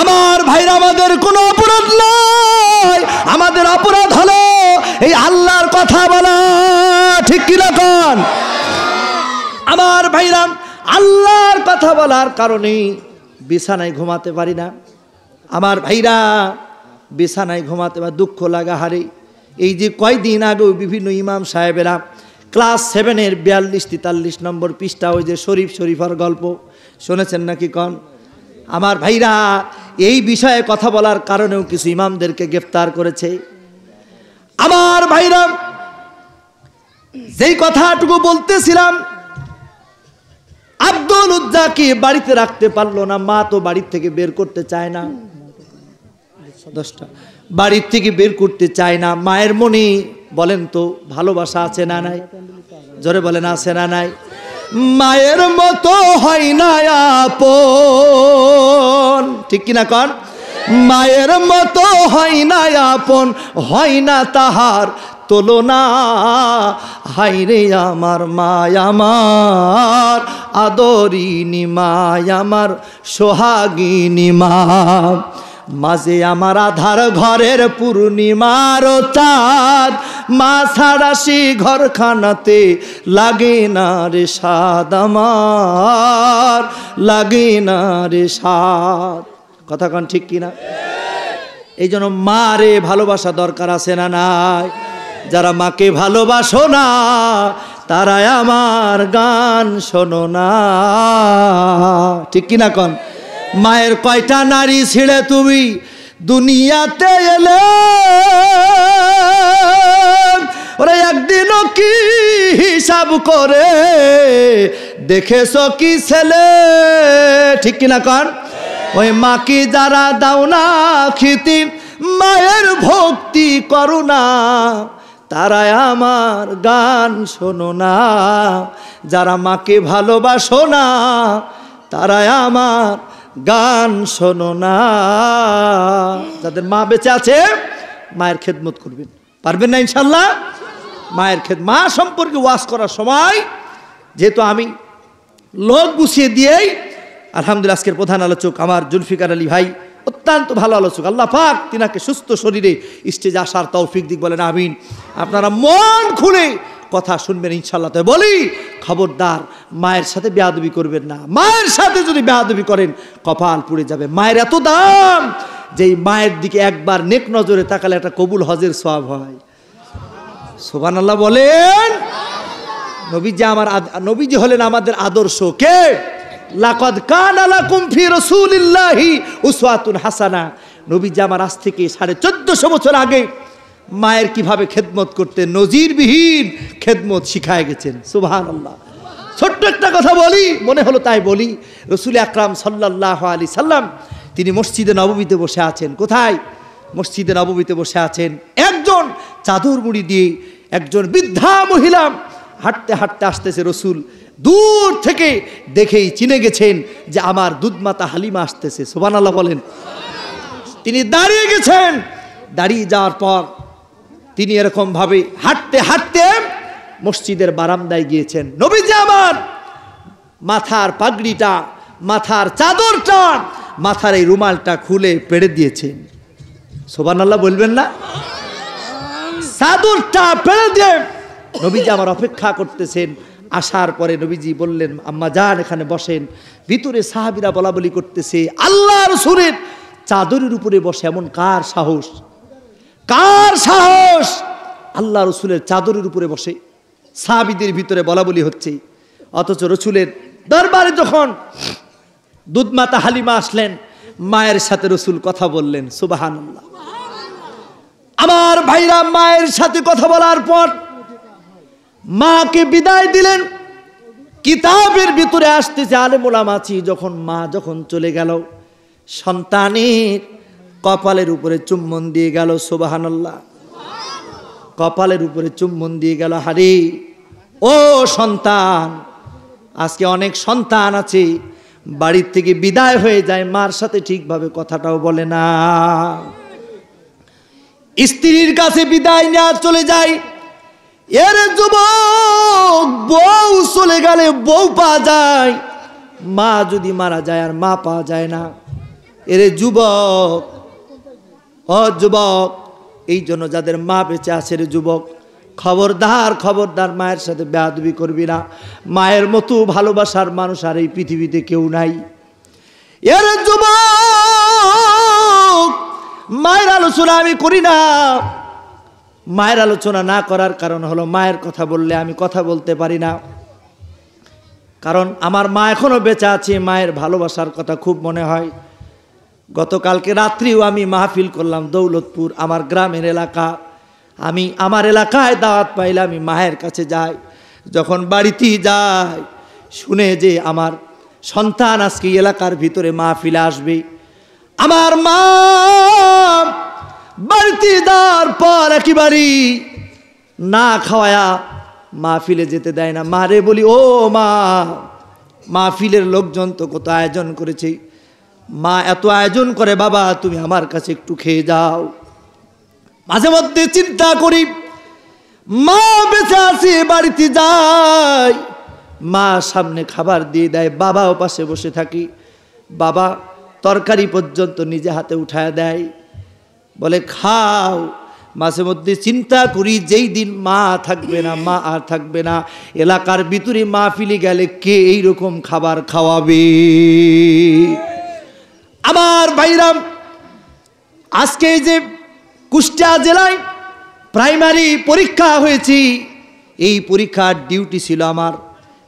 আমার ভাইরা আমাদের কোনো অপরাধ নয়, আমাদের অপরাধ হলো এই আল্লাহর কথা বলা, ঠিক কিনা কোন? আমার ভাইরা আল্লাহর কথা বলার কারণে বিছানায় ঘুমাতে পারি না। আমার ভাইরা বিছানায় ঘুমাতে বা দুঃখ লাগা হারে। এই যে কয়দিন আগেও বিভিন্ন ইমাম সাহেবেরা ক্লাস 7-এর 42-43 নম্বর পৃষ্ঠা ওই যে শরীফার গল্প শুনেছেন নাকি কন? আমার ভাইরা এই বিষয়ে কথা বলার কারণেও কিছু ইমামদেরকে গ্রেফতার করেছে। আমার ভাইরা যেই কথাটুকু বলতেছিলাম, আব্দুল উজ্জাকে বাড়িতে রাখতে পারলো না, মা তো বাড়ির থেকে বের করতে চায় না, 10টা বাড়ির থেকে বের করতে চায় না। মায়ের মনে বলেন তো ভালোবাসা আছে না নাই? জোরে বলেন আছে না নাই? মায়ের মতো হয় না আপন, ঠিক কিনা কন? মায়ের মতো হয় না আপন, হয় না তাহার তুলনা। হায়রে আমার মায়, আমার আদরিনী মায়, আমার সোহাগিনী মা। মাঝে আমার আধার ঘরের পূর্ণিমার চাঁদ, মা ছাড়া সে ঘরখানাতে লাগে না রে স্বাদ, আমার লাগে না রে স্বাদ। কথা কন ঠিক কিনা? এই জন্য মা রে ভালোবাসা দরকার আছে না নাই? যারা মাকে ভালোবাসো না তারাই আমার গান শোনো না, ঠিক কিনা কন? মায়ের কয়টা নারী ছিঁড়ে তুমি দুনিয়াতে এলে, ওরা একদিনও কি হিসাব করে দেখেছ কি ছেলে, ঠিক কিনা কন? ওই মাকে যারা দাও না খিতি, মায়ের ভক্তি করো না, তারাই আমার গান শোনো না। যারা মাকে ভালোবাসো না তারাই আমার গান শোনো না। যাদের মা বেঁচে আছে মায়ের খেদমত করবেন, পারবেন না ইনশাল্লাহ? মায়ের মা সম্পর্কে ওয়াজ করার সময় যেহেতু আমি লোক গুছিয়ে দিয়েই আলহামদুলিল্লাহ আজকের প্রধান আলোচক আমার জুলফিকার আলী ভাই অত্যন্ত ভালো আলোচক, আল্লাহ পাক তিনাকে সুস্থ শরীরে স্টেজে আসার তৌফিক দিক, বলেন আমিন। আপনারা মন খুলে কথা শুনবেন ইনশাল্লাহ। তো বলি খবরদার মায়ের সাথে বেয়াদবি করবেন না, মায়ের সাথে যদি বেয়াদবি করেন কপাল পুড়ে যাবে। মায়ের এত দাম যে মায়ের দিকে একবার নেক নজরে তাকালে একটা কবুল হজের সওয়াব হয়। সুবহানাল্লাহ বলেন। নবীজি হলেন আমাদের আদর্শ। কে? লাকাদ কানা লাকুম ফি রাসূলিল্লাহি উসওয়াতুন হাসানা। নবীজি আমার আজ থেকে 1450 বছর আগে মায়ের কিভাবে খেদমত করতে নজিরবিহীন খেদমত শিখায় গেছেন। সুবহানাল্লাহ। ছোট্ট একটা কথা বলি, মনে হলো তাই বলি। রাসূল আকরাম সাল্লাল্লাহু আলাইহি সাল্লাম তিনি মসজিদে নববীতে বসে আছেন। কোথায়? মসজিদে নববীতে বসে আছেন। একজন চাদর মুড়ি দিয়ে একজন বৃদ্ধা মহিলা হাঁটতে হাঁটতে আসতেছে। রাসূল দূর থেকে দেখেই চিনে গেছেন যে আমার দুধমাতা হালিমা আসতেছে। সুবহানাল্লাহ বলেন। তিনি দাঁড়িয়ে গেছেন। দাঁড়িয়ে যাওয়ার পর তিনি এরকম ভাবে হাঁটতে হাঁটতে মসজিদের বারান্দায় গিয়েছেন। নবীজি আমার মাথার পাগড়িটা, মাথার চাদরটা, মাথার এই রুমালটা খুলে পেড়ে দিয়েছেন। সুবহানাল্লাহ বলবেন না? চাদরটা পেড়ে দিয়ে নবীজি আমার অপেক্ষা করতেছেন। আসার পরে নবীজি বললেন, আম্মা যান এখানে বসেন। ভিতরে সাহাবীরা বলা বলি করতেছে, আল্লাহ রাসূলের চাদরের উপরে বসে এমন কার সাহস? কার সাহস আল্লাহ রাসূলের চাদরের উপরে বসে? সাহাবীদের ভিতরে বলা বলি হচ্ছে। অথচ রাসূলের দরবারে যখন দুধমাতা হালিমা আসলেন, মায়ের সাথে রাসূল কথা বললেন। সুবহানাল্লাহ। আমার ভাইরা মায়ের সাথে কথা বলার পর মাকে বিদায় দিলেন। কিতাবের ভিতরে আসতেছে আলেম উলামা আছি, যখন মা যখন চলে গেল সন্তানের কপালের উপরে চুম্বন দিয়ে গেল। সুবহানাল্লাহ। কপালের উপরে চুম্বন দিয়ে গেল। হারে ও সন্তান, আজকে অনেক সন্তান আছে বাড়ির থেকে বিদায় হয়ে যায়, মার সাথে ঠিকভাবে কথাটাও বলে না। স্ত্রীর কাছে বিদায় নেওয়া চলে যায়। এর যুবক, বউ চলে গেলে বউ পাওয়া যায়, মা যদি মারা যায় আর মা পাওয়া যায় না। এরে যুবক, ও যুবক, এই জন্য যাদের মা বেঁচে আছে রে যুবক, খবরদার খবরদার মায়ের সাথে বেয়াদবি করবি না। মায়ের মতো ভালোবাসার মানুষ আর এই পৃথিবীতে কেউ নাই। এর যুবক, মায়ের আলোচনা আমি করি না। মায়ের আলোচনা না করার কারণ হলো মায়ের কথা বললে আমি কথা বলতে পারি না, কারণ আমার মা এখনো বেঁচে আছে। মায়ের ভালোবাসার কথা খুব মনে হয়। গতকালকে রাত্রিও আমি মাহফিল করলাম দৌলতপুর, আমার গ্রামের এলাকা। আমি আমার এলাকায় দাওয়াত পাইলে আমি মায়ের কাছে যাই। যখন বাড়িতে যাই শুনে যে আমার সন্তান আজকে এলাকার ভিতরে মাহফিলে আসবে, আমার মা বাড়িতে যাওয়ার পর একেবারে না খাওয়ায়া মাহফিলে যেতে দেয় না। মারে বলি, ও মা, মাহফিলের লোকজন তো কত আয়োজন করেছে, মা এত আয়োজন করে, বাবা তুমি আমার কাছে একটু খেয়ে যাও। মাঝে মধ্যে চিন্তা করি, মা বেঁচে আছে, বাড়িতে যাই, মা সামনে খাবার দিয়ে দেয়, বাবাও পাশে বসে থাকি, বাবা তরকারি পর্যন্ত নিজে হাতে উঠায় দেয়, বলে খাও। মাঝে মধ্যে চিন্তা করি, যেই দিন মা থাকবে না, মা আর থাকবে না, এলাকার ভিতরে মাহফিলে গেলে কে এইরকম খাবার খাওয়াবে? আমার ভাইরাম, আজকে যে কুষ্টিয়া জেলায় প্রাইমারি পরীক্ষা হয়েছে, এই পরীক্ষার ডিউটি ছিল আমার।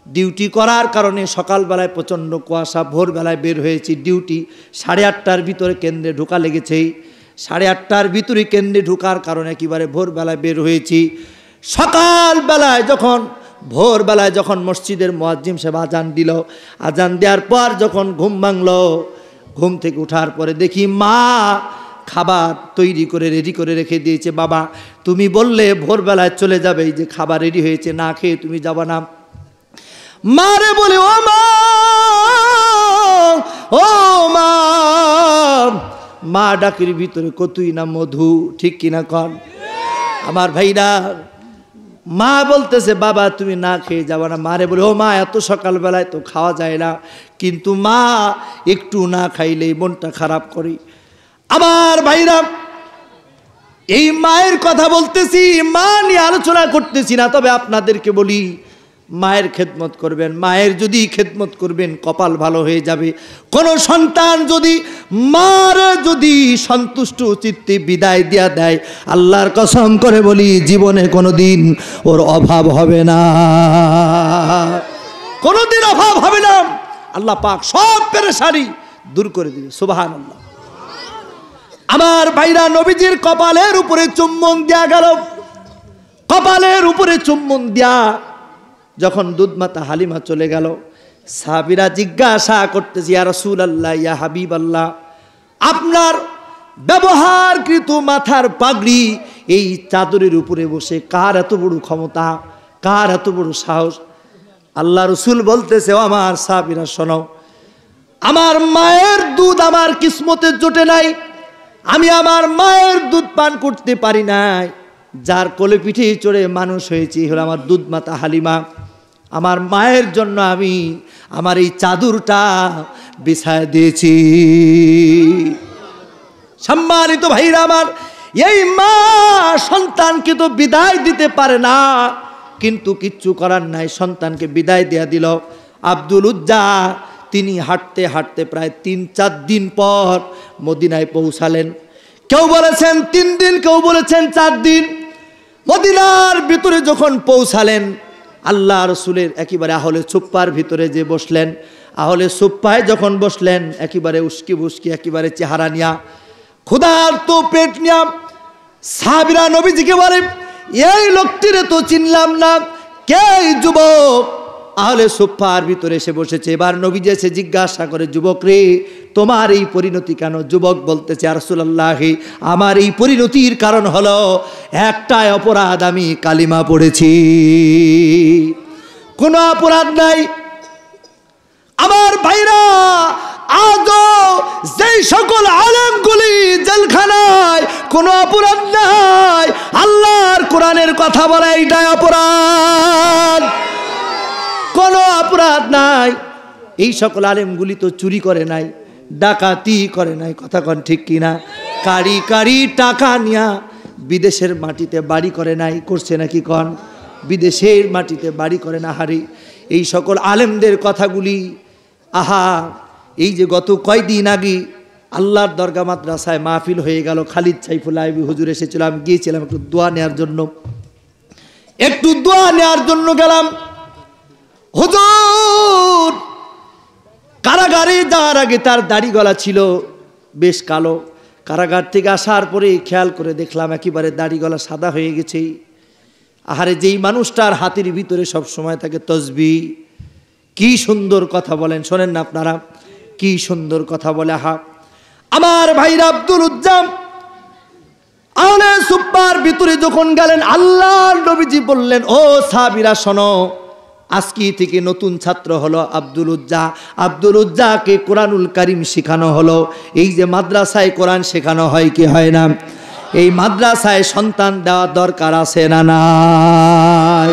ডিউটি করার কারণে সকালবেলায় প্রচণ্ড কুয়াশা, ভোরবেলায় বের হয়েছি। ডিউটি 8:30টার ভিতরে কেন্দ্রে ঢোকা লেগেছে। 8:30টার ভিতরে কেন্দ্রে ঢোকার কারণে একেবারে ভোরবেলায় বের হয়েছি। সকালবেলায় যখন ভোরবেলায় যখন মসজিদের মুয়াজ্জিম সাহেব আজান দিল, আজান দেওয়ার পর যখন ঘুম ভাঙলো, ঘুম থেকে ওঠার পরে দেখি মা খাবার তৈরি করে রেডি করে রেখে দিয়েছে। বাবা তুমি বললে ভোরবেলায় চলে যাবে, এই যে খাবার রেডি হয়েছে, না খেয়ে তুমি যাবা না। মারে বলে, ও মা, ও মা, মা ডাকের ভিতরে কতই না মধু, ঠিক কিনা কন? আমার ভাইরা, মা বলতেছে বাবা তুমি না খেয়ে যাবা না। মারে বলে, ও মা, এত সকালবেলায় তো খাওয়া যায় না, কিন্তু মা একটু না খাইলেই মনটা খারাপ করে। আমার ভাইরা, এই মায়ের কথা বলতেছি, মা নিয়ে আলোচনা করতেছি না, তবে আপনাদেরকে বলি মায়ের খেদমত করবেন। মায়ের যদি খেদমত করবেন কপাল ভালো হয়ে যাবে। কোন সন্তান যদি মার যদি সন্তুষ্ট চিত্তে বিদায় দিয়া দেয়, আল্লাহর কসম করে বলি জীবনে কোনোদিন ওর অভাব হবে না, কোনোদিন অভাব হবে না। আল্লাহ পাক সব পেরেশানি দূর করে দিবে, সুবহানাল্লাহ। আমার ভাইরা, নবীজির কপালের উপরে চুম্বন দেয়া গেল। কপালের উপরে চুম্বন দেয়া যখন দুধমাতা হালিমা চলে গেল, সাহাবীরা জিজ্ঞাসা করতেছে, ইয়া রাসূলুল্লাহ, ইয়া হাবিবাল্লাহ, আপনার ব্যবহারকৃত মাথার পাগড়ি এই চাদরের উপরে বসে কার এত বড় ক্ষমতা, কার এত বড় সাহস? আল্লাহ রসুল বলতেছে, ও আমার সাহাবীরা শোনো, আমার মায়ের দুধ আমার কিসমতে জোটে নাই, আমি আমার মায়ের দুধ পান করতে পারি নাই। যার কোলে পিঠে চড়ে মানুষ হয়েছি হলো আমার দুধ মাতা হালিমা। আমার মায়ের জন্য আমি আমার এই চাদরটা বিছায় দিয়েছি। সম্মানিত ভাইরা আমার, এই মা সন্তানকে তো বিদায় দিতে পারে না, কিন্তু কিচ্ছু করার নাই, সন্তানকে বিদায় দেয়া দিল। আব্দুল উজ্জা তিনি হাঁটতে হাঁটতে প্রায় 3-4 দিন পর মদিনায় পৌঁছালেন। কেউ বলেছেন 3 দিন, কেউ বলেছেন 4 দিন। মদিনার ভিতরে যখন পৌঁছালেন, আল্লাহ রসুলের একেবারে আহলে সুপ্পার ভিতরে যে বসলেন, আহলে সুপ্পায় যখন বসলেন, একেবারে উস্কি বুস্কি একেবারে চেহারা নিয়া, ক্ষুধার্ত পেট নিয়া, সাহাবীরা নবীজিকে বলে, এই লোকটিরে তো চিনলাম না, কে যুবক? আহলে সুফার ভিতরে এসে বসেছে। এবার নবীজি এসে জিজ্ঞাসা করে, যুবক রে, তোমার এই পরিণতি কেন? যুবক বলতেছে, ইয়া রাসূলুল্লাহ, আমার এই পরিণতির কারণ হলো একটাই অপরাধ, আমি কালিমা পড়েছি, কোনো অপরাধ নাই। আমার ভাইরা, আজও যেই সকল আলেমগুলি জেলখানায়, কোনো অপরাধ নাই, আল্লাহর কোরআনের কথা বলে এইটাই অপরাধ, কোনো অপরাধ নাই। এই সকল আলেমগুলি তো চুরি করে নাই, ডাকাতি করে নাই, কথা কন ঠিক কিনা? কারি কারি টাকা নিয়া বিদেশের মাটিতে বাড়ি করে নাই, করছে নাকি কন? বিদেশের মাটিতে বাড়ি করে না। হারি এই সকল আলেমদের কথাগুলি, আহা, এই যে গত কয়দিন আগে আল্লাহর দরগা মাদ্রাসায় মাহফিল হয়ে গেল, খালিদ সাইফুল্লাহ হুজুর এসেছিল, আমি গিয়েছিলাম একটু দোয়া নেওয়ার জন্য, গেলাম। হুজুর কারাগারে যাওয়ার আগে তার দাড়ি গলা ছিল বেশ কালো, কারাগার থেকে আসার পরে খেয়াল করে দেখলাম একেবারে দাড়ি গলা সাদা হয়ে গেছে। আহারে, যেই মানুষটার হাতের ভিতরে সব সময় থাকে তসবিহ, কি সুন্দর কথা বলেন, শোনেন না আপনারা, কি সুন্দর কথা বলে। আহা, আমার ভাইরা আব্দুল উজ্জাম আলে সুপার ভিতরে যখন গেলেন, আল্লাহর নবীজি বললেন, ও সাহাবীরা শোনো, আজকে থেকে নতুন ছাত্র হলো আব্দুল উজ্জা। আব্দুল উজ্জাকে কোরআনুল কারীম শেখানো হলো। এই যে মাদ্রাসায় কোরআন শেখানো হয় কি হয় না? এই মাদ্রাসায় সন্তান দেওয়া দরকার আছে না নাই?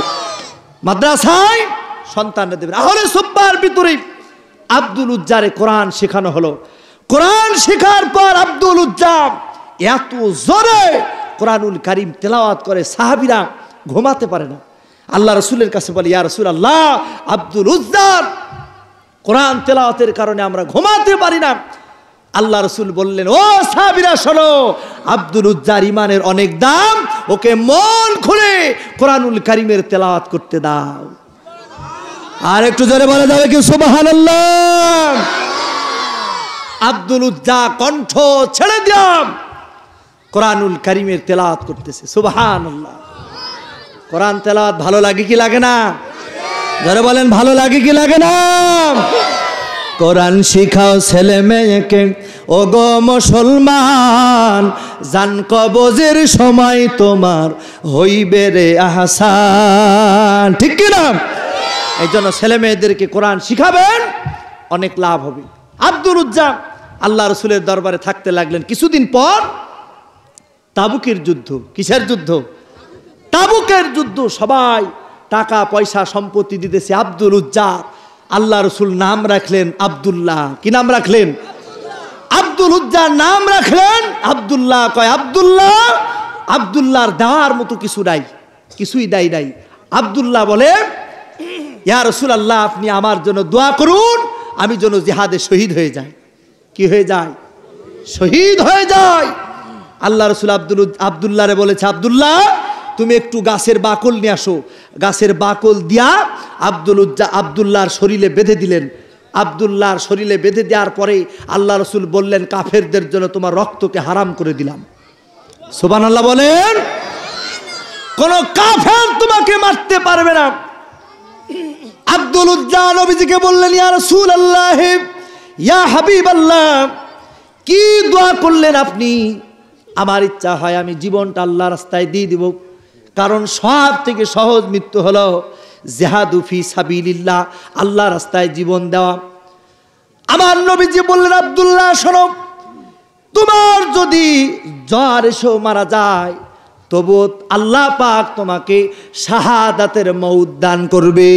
মাদ্রাসায় সন্তান দেবেন। আহলে সুপার ভিতরে আব্দুল উজ্জারে কোরআন শেখানো হলো। কোরআন শেখার পর আব্দুল উজ্জা এত জোরে কোরআনুল কারীম তেলাওয়াত করে, সাহাবীরা ঘুমাতে পারে না। আল্লাহ রসুলের কাছে বলে, ইয়া রাসূলুল্লাহ, আব্দুল উজ্জার কোরআন তেলাওয়াতের কারণে আমরা ঘুমাতে পারি না। আল্লাহ রসুল বললেন, ও সাহাবীরা শোনো, আব্দুল উজ্জার ইমানের অনেক দাম, ওকে মন খুলে কোরআনুল কারীমের তেলাওয়াত করতে দাও। আর একটু জোরে বলা যাবে কি সুবহানাল্লাহ? আব্দুল উজ্জা কণ্ঠ ছেড়ে দিলাম, কোরআনুল কারীমের তেলাওয়াত করতেছে। সুবহানাল্লাহ। কোরআন তেলাওয়াত ভালো লাগে কি লাগে না? যারা বলেন ভালো লাগে কি লাগে না? কোরআন শিখাও ছেলে মেয়েকে, ও গো মুসলমান, জান কবজের সময় তোমার হইবে রে আহসান, ঠিক কি না? এই জন্য ছেলে মেয়েদেরকে কোরআন শিখাবেন, অনেক লাভ হবে। আব্দুল উজ্জা আল্লাহ রসুলের দরবারে থাকতে লাগলেন। কিছুদিন পর তাবুকের যুদ্ধ। কিসের যুদ্ধ? তাবুকের যুদ্ধ। সবাই টাকা পয়সা সম্পত্তি দিতেছে। আব্দুল উজ্জা, আল্লাহ রসুল নাম রাখলেন আব্দুল্লাহ। কি নাম রাখলেন? আব্দুল উজ্জা নাম রাখলেন আব্দুল্লাহ। কয় আব্দুল্লাহ, আব্দুল্লাহর দেওয়ার মতো কিছু নাই, কিছুই দেয় নাই। আব্দুল্লাহ বলে, ইয়া রাসূলুল্লাহ, আপনি আমার জন্য দোয়া করুন, আমি যেন জিহাদে শহীদ হয়ে যাই। কি হয়ে যায়? শহীদ হয়ে যায়। আল্লাহ রসুল আব্দুল্লাহরে বলেছে, আব্দুল্লাহ, তুমি একটু গাছের বাকল নিয়ে আসো। গাছের বাকল দিয়া আব্দুল্লাহর শরীরে বেঁধে দিলেন। আব্দুল্লাহর শরীরে বেঁধে দেওয়ার পরে আল্লাহ রসুল বললেন, কাফেরদের জন্য তোমার রক্তকে হারাম করে দিলাম। সুবহানাল্লাহ বলেন। কোন কাফের তোমাকে মারতে পারবে না। আব্দুল উজ্জা নবীজিকে বললেন, ইয়া রাসূলুল্লাহ, ইয়া হাবিবাল্লাহ, কি দোয়া করলেন আপনি? আমার ইচ্ছা হয় আমি জীবনটা আল্লাহ রাস্তায় দিয়ে দিব, কারণ সব থেকে সহজ মৃত্যু হলো জিহাদু ফি সাবিলিল্লাহ, আল্লাহ রাস্তায় জীবন দেওয়া। আমার নবীজি বললেন, আব্দুল্লাহ শোনো, তোমার যদি জ্বর এসেও মারা যায়, তবু আল্লাহ পাক তোমাকে শাহাদাতের মওত দান করবে।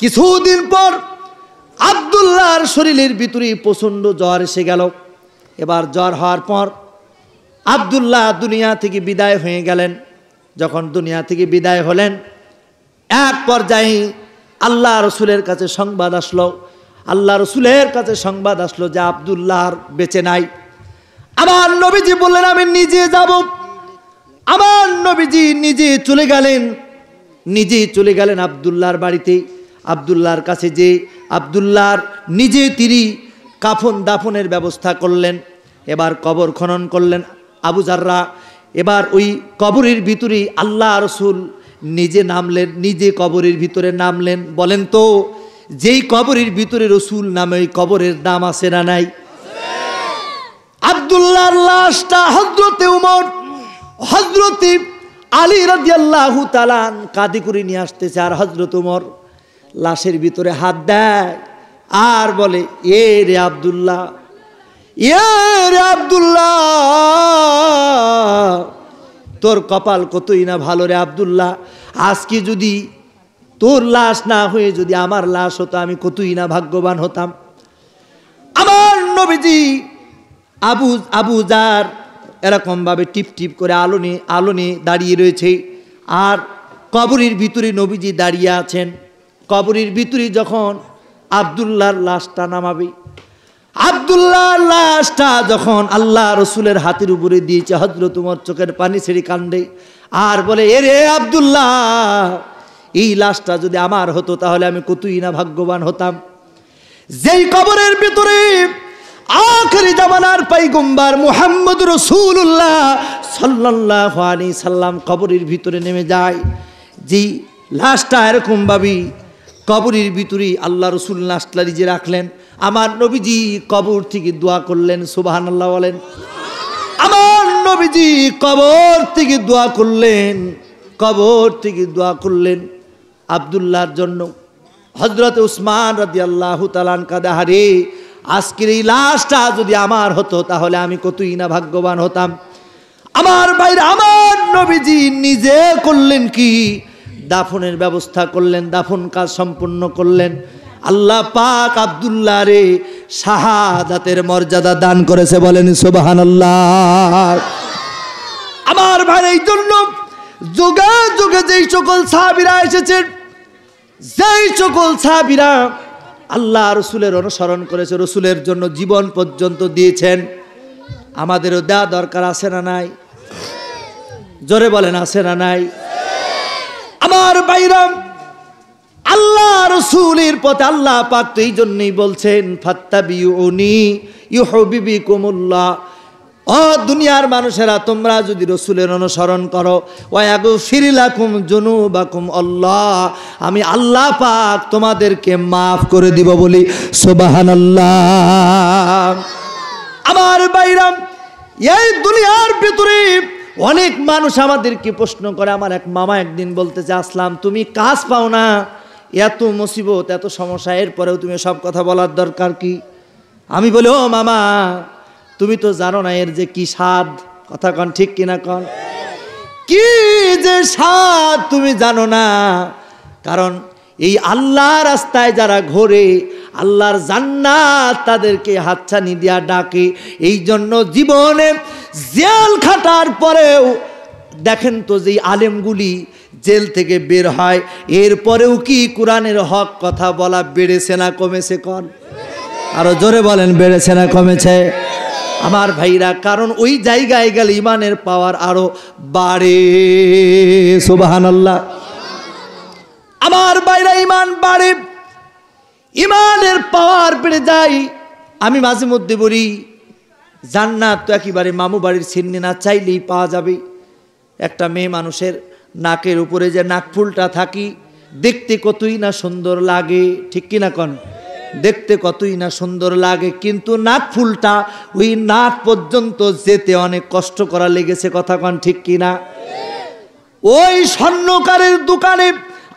কিছুদিন পর আব্দুল্লাহর শরীরের ভিতরে প্রচন্ড জ্বর এসে গেল। এবার জ্বর হওয়ার পর আব্দুল্লাহ দুনিয়া থেকে বিদায় হয়ে গেলেন। যখন দুনিয়া থেকে বিদায় হলেন, এক পর্যায়ে আল্লাহ রসুলের কাছে সংবাদ আসলো। আল্লাহ রসুলের কাছে সংবাদ আসলো যে আব্দুল্লাহর বেঁচে নাই। আমার নবীজি বললেন, আমি নিজে যাব। আমার নবীজি নিজে চলে গেলেন আব্দুল্লাহর বাড়িতে। আব্দুল্লাহর কাছে যে আব্দুল্লাহর নিজে তিনি কাফন দাফনের ব্যবস্থা করলেন। এবার কবর খনন করলেন আবু জাররা। এবার ওই কবরের ভিতরে আল্লাহ রসুল নিজে নামলেন, নিজে কবরের ভিতরে নামলেন। বলেন তো, যেই কবরের ভিতরে রসুল নামে ওই কবরের দাম আছে না নাই? আব্দুল্লাহর লাশটা হযরতে উমর, হযরতে আলী রাদিয়াল্লাহু তাআলা কাঁধে করে নিয়ে আসতেছে। আর হযরত উমর লাশের ভিতরে হাত দেয় আর বলে, এ রে আব্দুল্লাহ, তোর কপাল কতই না ভালো রে আব্দুল্লাহ। আজকে যদি তোর লাশ না হয়ে যদি আমার লাশ হতো, আমি কতই না ভাগ্যবান হতাম। আমার নবীজি আবু জার এরকম ভাবে টিপ টিপ করে আলো নিয়ে দাঁড়িয়ে রয়েছে, আর কবরের ভিতরে নবীজি দাঁড়িয়ে আছেন। কবরের ভিতরে যখন আব্দুল্লাহর লাশটা নামাবে, আব্দুল্লাহর লাশটা যখন আল্লাহ রসুলের হাতের উপরে দিয়েছে, হযরত ওমর চোখের পানি ছেড়ে কান্দে আর বলে, এরে আব্দুল্লাহ, এই লাশটা যদি আমার হতো তাহলে আমি কতই না ভাগ্যবান হতাম। যেই কবরের ভিতরে আখেরি জামানার পয়গম্বর মুহাম্মদ রাসূলুল্লাহ সাল্লাল্লাহু আলাইহি সাল্লাম কবরের ভিতরে নেমে যায়, যেই লাশটা এরকম ভাবে কবরের ভিতরে আল্লাহ রসুল লাশটা নিজে রাখলেন, আমার নবীজি কবর থেকে দোয়া করলেন, সুবহানাল্লাহ বলেন। আমার নবীজি কবর থেকে দোয়া করলেন, কবর থেকে দোয়া করলেন আব্দুল্লাহর জন্য। হযরত উসমান রাদিয়াল্লাহু তাআলা কাঁদে, হারে আজকের এই লাশটা যদি আমার হতো তাহলে আমি কতই না ভাগ্যবান হতাম। আমার ভাইরা, আমার নবীজি নিজে করলেন কি, দাফনের ব্যবস্থা করলেন, দাফন কাজ সম্পূর্ণ করলেন। আল্লাহ পাক আব্দুল্লাহ রে শাহাদাতের মর্যাদা দান করেছে, বলেন সুবহানাল্লাহ। আমার ভাই, এই জন্য যুগে যুগে যেই সকল সাহাবীরা এসেছেন, যেই সকল সাহাবীরা আল্লাহ রসুলের অনুসরণ করেছে, রসুলের জন্য জীবন পর্যন্ত দিয়েছেন, আমাদেরও দেওয়া দরকার আছে না নাই? জোরে বলেন, আছে না নাই? আমার ভাইরা, আল্লাহ রসুলের পথে আল্লাহ পাক তো এই জন্যই বলছেন, ফাত্তাবিউনি ইউহিব্বুকুমুল্লাহ। ও দুনিয়ার মানুষেরা, তোমরা যদি রসুলের অনুসরণ করো, ওয়াগফির লাকুম যুনুবাকুম, আল্লাহ আমি আল্লাহ পাক তোমাদেরকে মাফ করে দিব, বলি সুবহানাল্লাহ। আমার ভাইরা, এই দুনিয়ার ভিতরে অনেক মানুষ আমাদেরকে প্রশ্ন করে। আমার এক মামা একদিন বলতেছে, আসলাম তুমি কাজ পাও না, এত মুসিবত, এত সমস্যা, এরপরেও তুমি সব কথা বলার দরকার কি? আমি বলি, ও মামা, তুমি তো জানো না এর যে কি স্বাদ, কথা কন ঠিক কিনা কন, কি যে স্বাদ তুমি জানো না। কারণ এই আল্লাহ রাস্তায় যারা ঘোরে, আল্লাহর জান্নাত তাদেরকে হাতছানি দিয়া ডাকে। এই জন্য জীবনে জেল খাটার পরেও দেখেন তো, যে আলেমগুলি জেল থেকে বের হয়, এরপরেও কি কোরআনের হক কথা বলা বেড়েছে না কমেছে? কন আরো জোরে বলেন, বেড়েছে না কমেছে? আমার ভাইরা, কারণ ওই জায়গায় গেলে ইমানের পাওয়ার আরো বাড়ে, সুবহানাল্লাহ। আমার ভাইরা, ইমান বাড়ে, ইমানের পাওয়ার বেড়ে যায়। আমি মাঝে মধ্যে বলি, জান্নাত তো একেবারে মামু বাড়ির ছিন্নি না, চাইলেই পাওয়া যাবে। একটা মেয়ে মানুষের নাকের উপরে যে নাকফুলটা থাকি, দেখতে কতই না সুন্দর লাগে, ঠিক কিনা কন? দেখতে কতই না সুন্দর লাগে, কিন্তু নাকফুলটা ওই নাক পর্যন্ত যেতে অনেক কষ্ট করা লেগেছে, কথা কন ঠিক কিনা? ওই স্বর্ণকারের দোকানে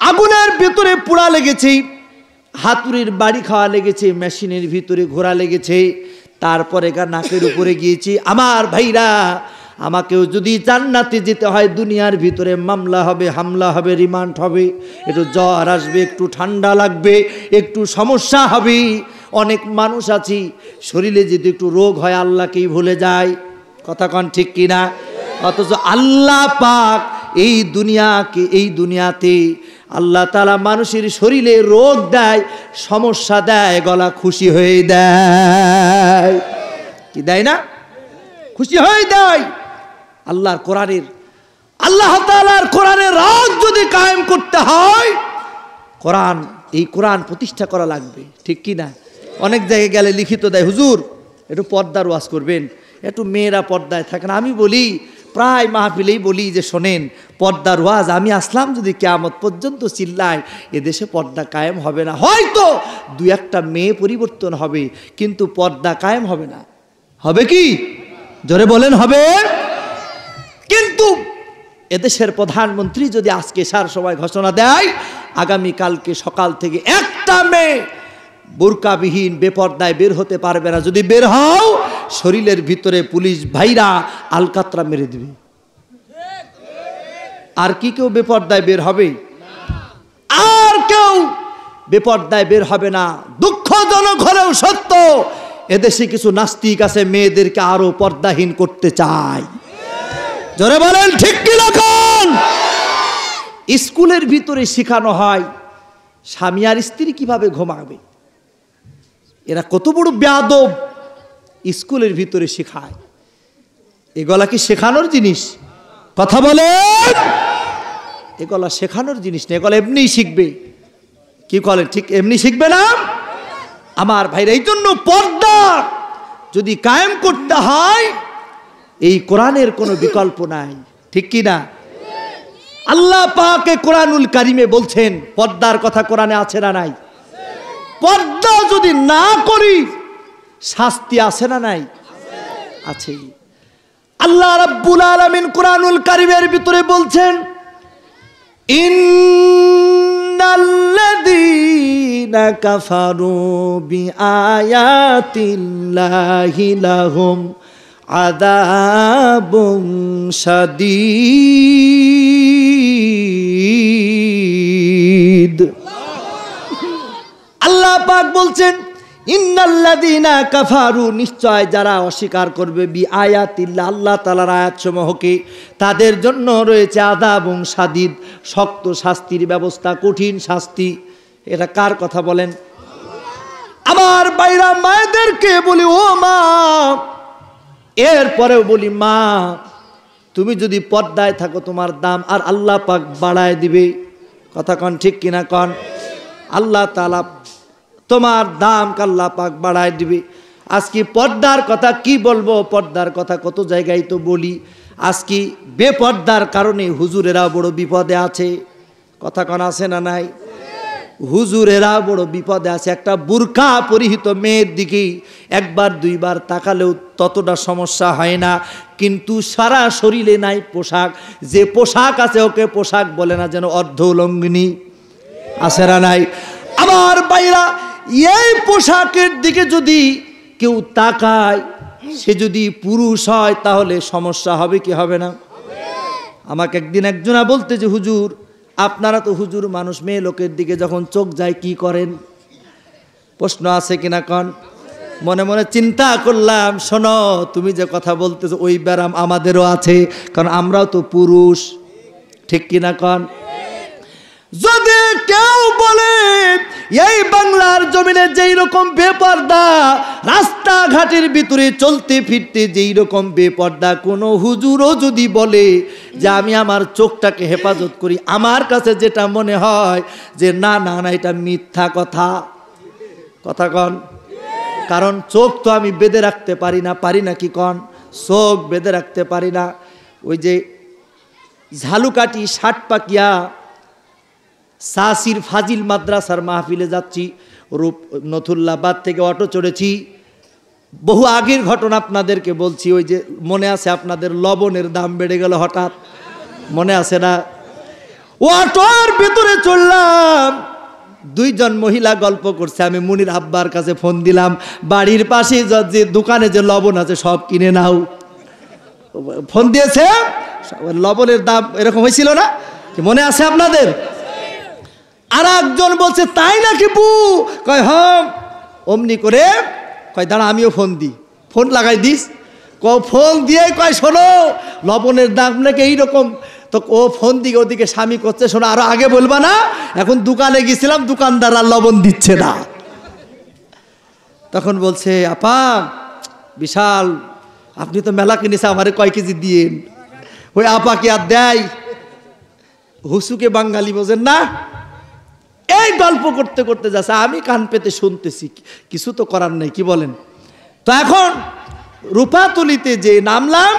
আগুনের ভিতরে পোড়া লেগেছে, হাতুড়ির বাড়ি খাওয়া লেগেছে, মেশিনের ভিতরে ঘোরা লেগেছে, তারপরে নাকের উপরে গিয়েছি। আমার ভাইরা, আমাকেও যদি জান্নাতে যেতে হয়, দুনিয়ার ভিতরে মামলা হবে, হামলা হবে, রিমান্ড হবে, একটু জ্বর আসবে, একটু ঠান্ডা লাগবে, একটু সমস্যা হবে। অনেক মানুষ আছি, শরীরে যদি একটু রোগ হয় আল্লাহকেই ভুলে যায়, কথা কন ঠিক কিনা? অথচ আল্লাহ পাক এই দুনিয়াতে আল্লাহ তাআলা মানুষের শরীরে রোগ দেয়, সমস্যা দেয়, গলা খুশি হয়ে দেয়, কি দেয় না? খুশি হয়ে দেয়। আল্লাহর কোরআনের, আল্লাহ তাআলার কোরআনের রাজ যদি কায়েম করতে হয়, এই কোরআন প্রতিষ্ঠা করা লাগবে, ঠিক কি না? অনেক জায়গায় গেলে লিখিত দেয়, হুজুর একটু পর্দার ওয়াজ করবেন, একটু মেয়েরা পর্দায় থাকেন। আমি বলি, প্রায় মাহফিলেই বলি যে শোনেন, পর্দার ওয়াজ আমি আসলাম যদি কিয়ামত পর্যন্ত চিল্লায়, এদেশে পর্দা কায়েম হবে না। হয়তো দু একটা মেয়ে পরিবর্তন হবে, কিন্তু পর্দা কায়েম হবে না। হবে কি? জোরে বলেন, হবে? কিন্তু এদেশের প্রধানমন্ত্রী যদি আজকে সার সময় ঘোষণা দেয়, আগামীকালকে সকাল থেকে একটা মেয়ে বোরকাবিহীন বেপর্দায় বের হতে পারবে না, যদি বের হও শরীরের ভিতরে পুলিশ ভাইরা আলকাতরা মেরে দিবে। আর কি কেউ বেপর্দায় বের হবে? আর কেউ বেপর্দায় বের হবে না। দুঃখজনক হলেও সত্য, এদেশে কিছু নাস্তিক আছে মেয়েদেরকে আরো পর্দাহীন করতে চায়। জোরে বলেন ঠিক কি রকম? স্কুলের ভিতরে শেখানো হয় স্বামী আর স্ত্রী কিভাবে ঘুমাবে। এরা কত বড় বেয়াদব, স্কুলের ভিতরে শেখায়। এগুলা কি শেখানোর জিনিস? কথা বলেন। এগুলা শেখানোর জিনিস না, এগুলা এমনি শিখবে। কি বলেন ঠিক এমনি শিখবে না আমার ভাইরা। এই জন্য পর্দা যদি কায়েম করতে হয় এই কোরআনের কোনো বিকল্প নাই, ঠিক কি না? আল্লাহ পাকে কোরআনুল কারিমে বলছেন পর্দার কথা, কোরআনে আছে না নাই? পর্দা যদি না করি শাস্তি আছে না নাই? আছে। আল্লাহ রাব্বুল আলামিন কোরআনুল কারিমের ভিতরে বলছেন ইন্নাল্লাযীনা কাফারু বিআয়াতিল্লাহি লাহুম আযাবুন শাদীদ। আল্লাহ পাক বলছেন ইন্নাল্লাযীনা কাফারু, নিশ্চয় যারা অস্বীকার করবে বিআয়াতিল্লাহ, আল্লাহ তাআলার আয়াতসমূহকে, তাদের জন্য রয়েছে আযাবুন শাদীদ, শক্ত শাস্তির ব্যবস্থা, কঠিন শাস্তি। এটা কার কথা বলেন? আমার বাইরা মায়েদেরকে বলি ও মা, এরপরেও বলি মা তুমি যদি পর্দায় থাকো তোমার দাম আর আল্লাহ পাক বাড়ায় দিবে। কথা কন ঠিক কিনা কন? আল্লাহ তাআলা তোমার দাম আল্লাহ পাক বাড়ায় দিবে। আজকে পর্দার কথা কি বলবো, পর্দার কথা কত জায়গায় তো বলি। আজকে বেপর্দার কারণে হুজুরেরা বড় বিপদে আছে। কথা কন আছে না নাই? হুজুরেরা বড় বিপদে আছে। একটা বুরকা পরিহিত মেয়ের দিকে একবার দুইবার তাকালেও ততটা সমস্যা হয় না, কিন্তু সারা শরীরে নাই পোশাক। যে পোশাক আছে ওকে পোশাক বলে না, যেন অর্ধ উলঙ্গিনী। আছে না নাই? আমার বাইরা এই পোশাকের দিকে যদি কেউ তাকায়, সে যদি পুরুষ হয় তাহলে সমস্যা হবে কি হবে না? আমাকে একদিন একজনা বলতে যে হুজুর আপনারা তো হুজুর মানুষ, মেয়ে লোকের দিকে যখন চোখ যায় কি করেন? প্রশ্ন আছে কিনা কন? মনে মনে চিন্তা করলাম, শোনো তুমি যে কথা বলতেছো ওই ব্যারাম আমাদেরও আছে, কারণ আমরাও তো পুরুষ, ঠিক কিনা কন? যদি কেউ বলে এই বাংলার জমিনে যেই রকম বেপর্দা, রাস্তাঘাটের ভিতরে চলতে ফিরতে যেই রকম বেপর্দা, কোনো হুজুরও যদি বলে যে আমি আমার চোখটাকে হেফাজত করি, আমার কাছে যেটা মনে হয় যে না না না এটা মিথ্যা কথা। কথা কন? কারণ চোখ তো আমি বেঁধে রাখতে পারি না, পারি না কি কন? চোখ বেঁধে রাখতে পারি না। ওই যে ঝালুকাটি ষাটপাকিয়া সাসির ফাজিল মাদ্রাসার মাহফিলে যাচ্ছি, নথুল্লাবাদ থেকে অটো চড়েছি। বহু আগের ঘটনা আপনাদেরকে বলছি। ওই যে মনে আছে আপনাদের লবণের দাম বেড়ে গেল হঠাৎ, মনে আছে না? অটোর ভিতরে চললাম, দুইজন মহিলা গল্প করছে। আমি মুনির আব্বার কাছে ফোন দিলাম, বাড়ির পাশে যে দোকানে যে লবণ আছে সব কিনে নাও। ফোন দিয়েছে, লবণের দাম এরকম হয়েছিল না, মনে আছে আপনাদের? আর একজন বলছে তাই নাকি বু? কয় হ্যাঁ। অমনি করে কয় দাঁড়া আমিও ফোন দিই। ফোন লাগাই দিস। ফোন দিয়ে কয় শোনো লবণের দাম নাকি এইরকম। তো ও ফোন দিকে ওদিকে স্বামী করছে, শোনো আরো আগে বলবা না, এখন দোকানে গেছিলাম দোকানদার আর লবণ দিচ্ছে না। তখন বলছে আপা বিশাল, আপনি তো মেলা কিনেছে, আমারে কয় কেজি দিয়েন। ওই আপা কি আর দেয়? হুসুকে বাঙালি বোঝেন না? এই গল্প করতে করতে যাচ্ছে, আমি কান পেতে শুনতেছি, কিছু তো করার নেই, কি বলেন? তো এখন রূপাতলিতে যে নামলাম,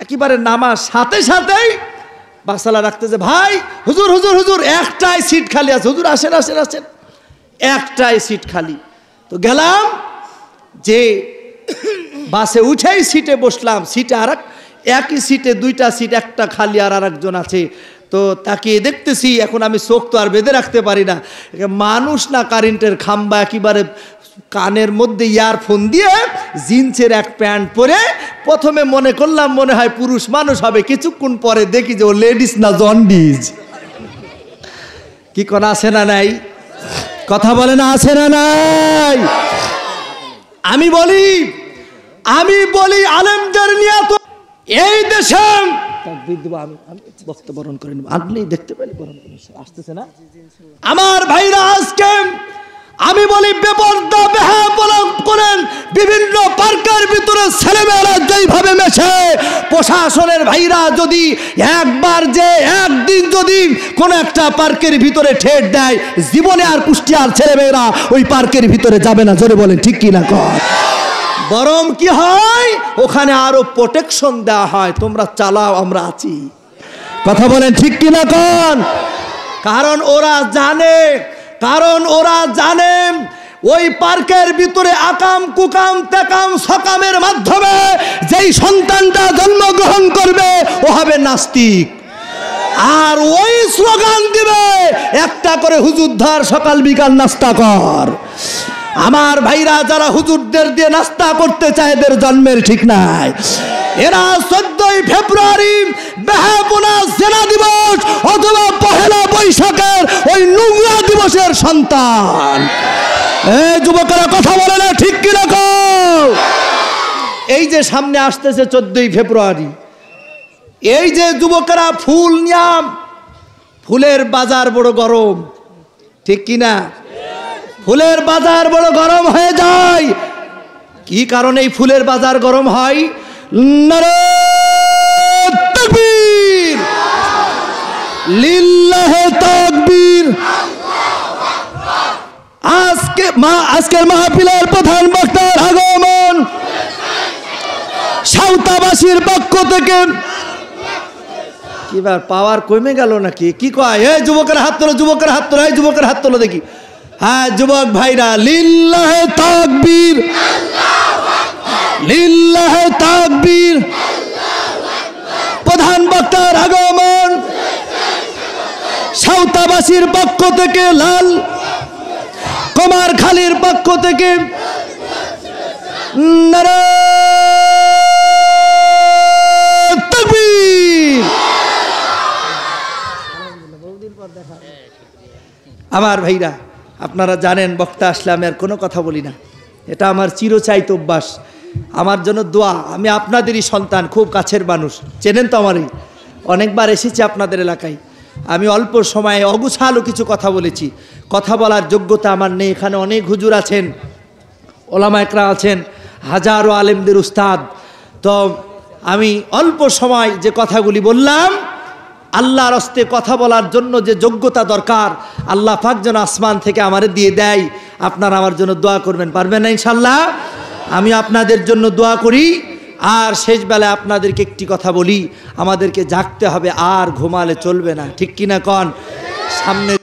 একেবারে নামার সাথে সাথেই বাসালা রাখতে যে ভাই হুজুর হুজুর হুজুর একটাই সিট খালি আছে, হুজুর আসেন আসেন আসেন, একটাই সিট খালি। তো গেলাম, যে বাসে উঠেই সিটে বসলাম। সিটে আর একই সিটে দুইটা সিট, একটা খালি আর আরেকজন আছে। তো তাকে দেখতেছি, এখন আমি চোখ তো আর বেঁধে রাখতে পারি না, মানুষ না কারেন্টের খাম্বা, একেবারে কানের মধ্যে ইয়ারফোন দিয়ে জিন্সের এক প্যান্ট পরে, প্রথমে মনে করলাম মনে হয় পুরুষ মানুষ হবে, কিছুক্ষণ পরে দেখি যে ও লেডিস না জন্ডিস। কি কোন আছে না নাই? কথা বলে না আছে না নাই? আমি বলি আলেমদের নিয়ে তো এই দেশে বক্তব্য বরণ করে নেব। আপনি দেখতে পেলে বরণ আসতেছে না আমার ভাইরা। আজকে আমি বলি বেপরদা বেহায়াপনা করেন বিভিন্ন পার্কের ভিতরে ছেলেমেয়েরা যেইভাবে মেশে, প্রশাসনের ভাইরা যদি একদিন যদি কোনো একটা পার্কের ভিতরে ঠেট দেয়, জীবনে আর কুষ্টিয়ার ছেলেমেয়েরা ওই পার্কের ভিতরে যাবে না। জোরে বলেন ঠিক কি না কর? বরং কি হয়, ওখানে আরো প্রোটেকশন দেওয়া হয়, তোমরা চালাও আমরা আছি। কথা বলেন ঠিক কি না কন? কারণ ওরা জানে ওই পার্কের ভিতরে আকাম কুকাম তেকাম সকামের মাধ্যমে যেই সন্তানটা জন্মগ্রহণ করবে ও হবে নাস্তিক, আর ওই স্লোগান দিবে একটা করে হুজুর ধর সকাল বিকাল নাস্তা কর। আমার ভাইরা যারা হুজুরদের দিয়ে নাস্তা করতে চায় এদের জন্মের ঠিক নাই। এরা 14ই ফেব্রুয়ারি বেহায়াপনা জেনা দিবস অথবা পহেলা বৈশাখের ওই নোংরা দিবসের সন্তান। এই যুবকেরা কথা বলে না ঠিক কি না? এই যে সামনে আসতেছে 14ই ফেব্রুয়ারি, এই যে যুবকেরা ফুল নিয়াম, ফুলের বাজার বড় গরম, ঠিক কি না? ফুলের বাজার বড় গরম হয়ে যায়। কি কারণে এই ফুলের বাজার গরম হয়? নারে তাকবীর, লিল্লাহে তাকবীর। আজকের মাহফিলের প্রধান বক্তার আগমন সাঁওতাবাসীর পক্ষ থেকে। কিবার পাওয়ার কমে গেল নাকি? কি কয়? এই যুবকের হাত তোলো, যুবকের হাত তোলো, এই যুবকের হাত তোলো দেখি। হ্যাঁ যুবক ভাইরা, লিল্লাহে তাকবীর, লিল্লাহে তাকবীর। প্রধান বক্তার আগমন সাঁওতাবাসীর পক্ষ থেকে, লাল কুমারখালীর পক্ষ থেকে নারে তাকবীর। আমার ভাইরা, আপনারা জানেন বক্তা আসলে আমি আর কোনো কথা বলি না, এটা আমার চিরচাইত অভ্যাস। আমার জন্য দোয়া। আমি আপনাদেরই সন্তান, খুব কাছের মানুষ, চেনেন তো আমারই, অনেকবার এসেছি আপনাদের এলাকায়। আমি অল্প সময়ে অগুছালো কিছু কথা বলেছি, কথা বলার যোগ্যতা আমার নেই। এখানে অনেক হুজুর আছেন, ওলামা একরাম আছেন, হাজারো আলেমদের উস্তাদ। তো আমি অল্প সময় যে কথাগুলি বললাম, আল্লাহর হস্তে কথা বলার জন্য যে যোগ্যতা দরকার আল্লাহ পাক যেন আসমান থেকে আমারে দিয়ে দেয়। আপনারা আমার জন্য দোয়া করবেন, পারবেন না ইনশাল্লাহ? আমি আপনাদের জন্য দোয়া করি। আর শেষ বেলায় আপনাদেরকে একটি কথা বলি, আমাদেরকে জাগতে হবে, আর ঘুমালে চলবে না, ঠিক কিনা কন? সামনে